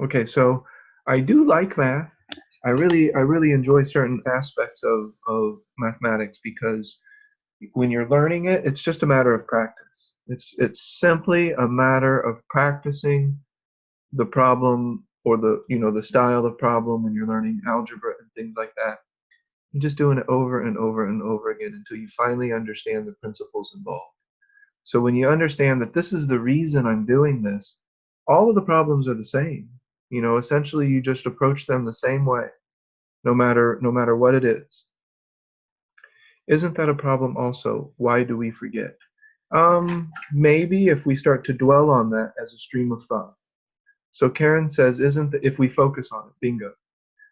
Okay, so I do like math. I really enjoy certain aspects of mathematics because when you're learning it, it's just a matter of practice. It's simply a matter of practicing the problem or the style of problem when you're learning algebra and things like that. And just doing it over and over and over again until you finally understand the principles involved. So when you understand that this is the reason I'm doing this, all of the problems are the same. Essentially you just approach them the same way, no matter what it is. Isn't that a problem also? Why do we forget? Maybe if we start to dwell on that as a stream of thought. So Karen says, isn't if we focus on it, bingo.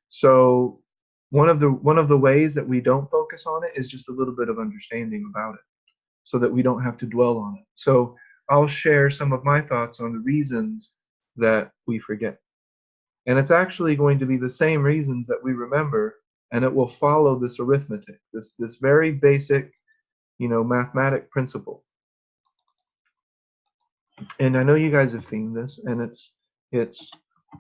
So one of the ways that we don't focus on it is just a little bit of understanding about it, so that we don't have to dwell on it. So I'll share some of my thoughts on the reasons that we forget. And it's actually going to be the same reasons that we remember, and it will follow this arithmetic, this very basic, mathematic principle. And I know you guys have seen this, and it's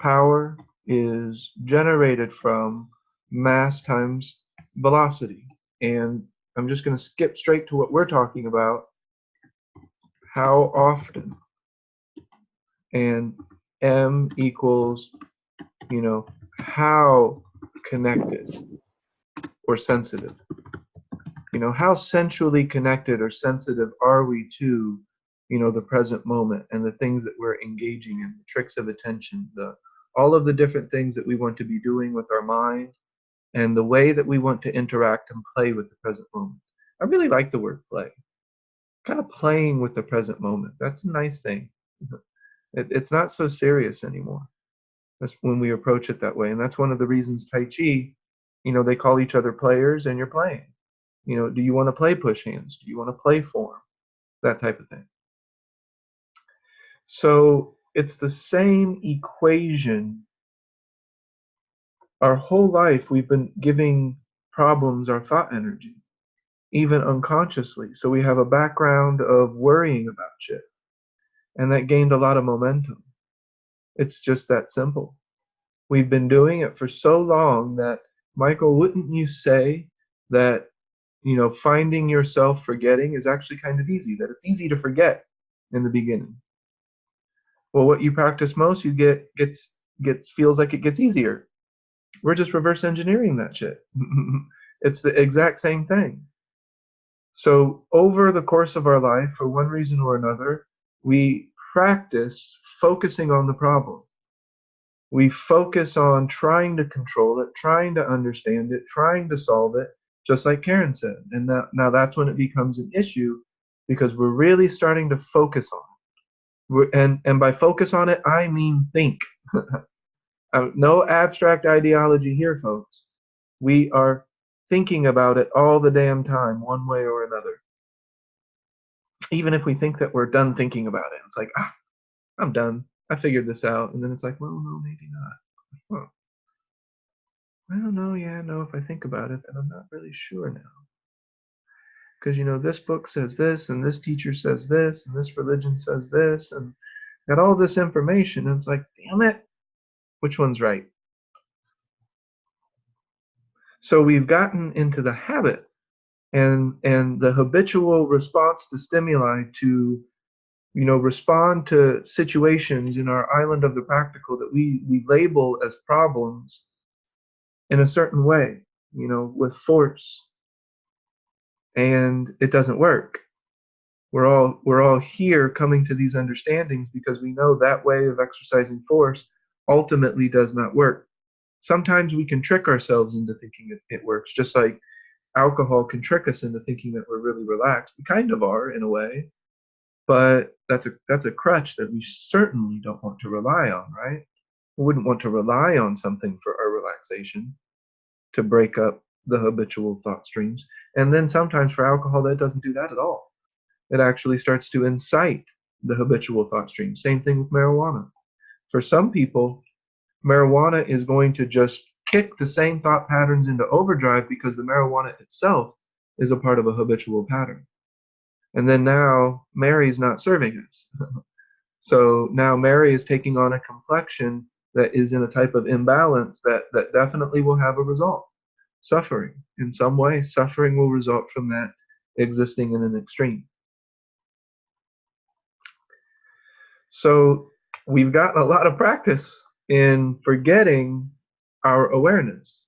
power is generated from mass times velocity. And I'm just going to skip straight to what we're talking about, how often, and m equals, how connected or sensitive. How sensually connected or sensitive are we to, the present moment and the things that we're engaging in, the tricks of attention, the all of the different things that we want to be doing with our mind, and the way that we want to interact and play with the present moment. I really like the word play. Kind of playing with the present moment. That's a nice thing. It's not so serious anymore. That's when we approach it that way. And that's one of the reasons Tai Chi, they call each other players and you're playing. Do you want to play push hands? Do you want to play form? That type of thing. So it's the same equation. Our whole life, we've been giving problems our thought energy, even unconsciously. So we have a background of worrying about shit. And that gained a lot of momentum. It's just that simple. We've been doing it for so long that, Michael, wouldn't you say that, finding yourself forgetting is actually kind of easy, that it's easy to forget in the beginning? Well, what you practice most, you gets feels like it gets easier. We're just reverse engineering that shit. It's the exact same thing. So over the course of our life, for one reason or another, we practice focusing on the problem. We focus on trying to control it, trying to understand it, trying to solve it, just like Karen said. And now that's when it becomes an issue, because we're really starting to focus on it. And by focus on it, I mean think. No abstract ideology here, folks. We are thinking about it all the damn time, one way or another. Even if we think that we're done thinking about it, it's like, I'm done. I figured this out. And then it's like, well, no, maybe not. Huh. I don't know. Yeah, no, if I think about it, then I'm not really sure now. Because, this book says this, and this teacher says this, and this religion says this, and got all this information. And it's like, damn it, which one's right? So we've gotten into the habit and the habitual response to stimuli to, respond to situations in our island of the practical that we label as problems in a certain way, with force, and it doesn't work. We're all here coming to these understandings because we know that way of exercising force ultimately does not work. Sometimes we can trick ourselves into thinking it works, just like alcohol can trick us into thinking that we're really relaxed. We kind of are in a way, but that's a crutch that we certainly don't want to rely on, right? We wouldn't want to rely on something for our relaxation to break up the habitual thought streams. And then sometimes for alcohol, that doesn't do that at all. It actually starts to incite the habitual thought stream. Same thing with marijuana. For some people, marijuana is going to just kick the same thought patterns into overdrive because the marijuana itself is a part of a habitual pattern. And then now Mary's not serving us. So now Mary is taking on a complexion that is in a type of imbalance that definitely will have a result. Suffering. In some way, suffering will result from that existing in an extreme. So we've gotten a lot of practice in forgetting our awareness.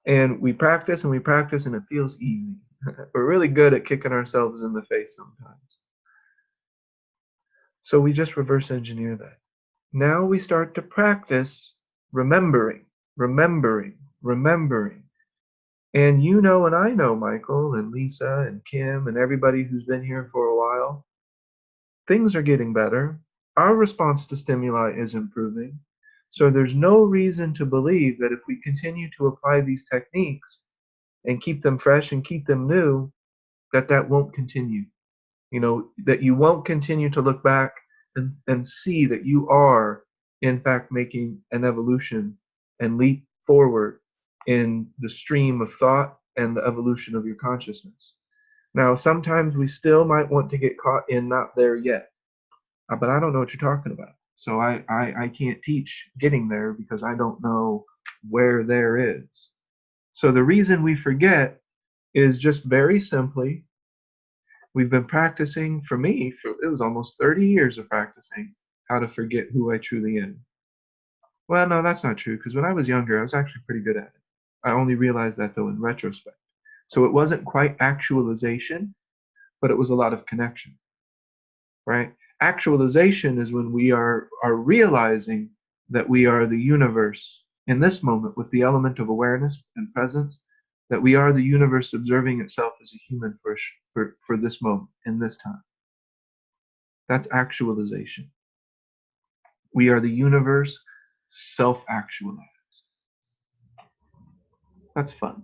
And we practice and we practice and it feels easy. We're really good at kicking ourselves in the face sometimes. So we just reverse engineer that. Now we start to practice remembering, remembering, remembering. And you know, and I know, Michael and Lisa and Kim and everybody who's been here for a while, things are getting better. Our response to stimuli is improving. So there's no reason to believe that if we continue to apply these techniques and keep them fresh and keep them new, that won't continue. You know, that you won't continue to look back and see that you are, in fact, making an evolution and leap forward in the stream of thought and the evolution of your consciousness. Now, sometimes we still might want to get caught in not there yet, but I don't know what you're talking about. So I can't teach getting there because I don't know where there is. So the reason we forget is just very simply, we've been practicing, for me, it was almost 30 years of practicing how to forget who I truly am. Well, no, that's not true, because when I was younger, I was actually pretty good at it. I only realized that, though, in retrospect. So it wasn't quite actualization, but it was a lot of connection, right? Actualization is when we are realizing that we are the universe in this moment with the element of awareness and presence, that we are the universe observing itself as a human for this moment, in this time. That's actualization. We are the universe self-actualized. That's fun.